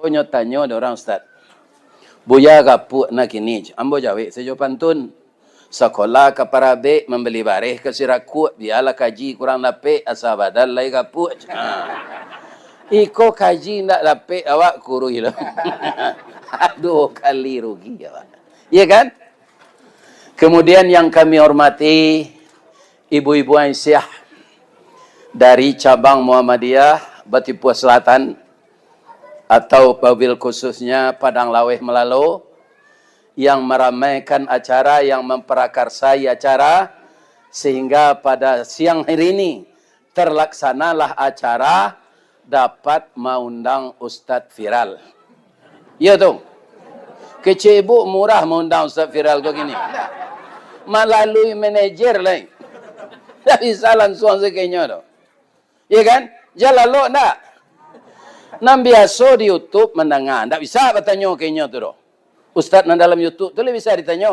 Nyo tanya ada orang Ustaz. Buya kapuk nak kini. Ambo jawab sejo pantun. Sekolah ke Parabe membeli bareh ke Sirakut. Biarlah kaji kurang lapik. Asal badan lai kapuk. Iko kaji nak lapik awak kurui lah. Aduh kali rugi awak. Ya kan? Kemudian yang kami hormati ibu-ibu Aisyah dari cabang Muhammadiyah Batipua Selatan atau wabil khususnya Padang Laweh Melalo yang meramaikan acara, yang memperakarsai acara sehingga pada siang hari ini terlaksanalah acara dapat mengundang Ustadz viral. Ya tu. Kecil ibu murah mengundang Ustadz viral kau gini. Melalui manajer lain. Tak bisa langsung sekenya tu. Ya kan? Jalan lo nak. Nam biasa di YouTube mendengar. Tak bisa bertanya kenya tu. Ustaz dalam YouTube tu lebih bisa ditanya.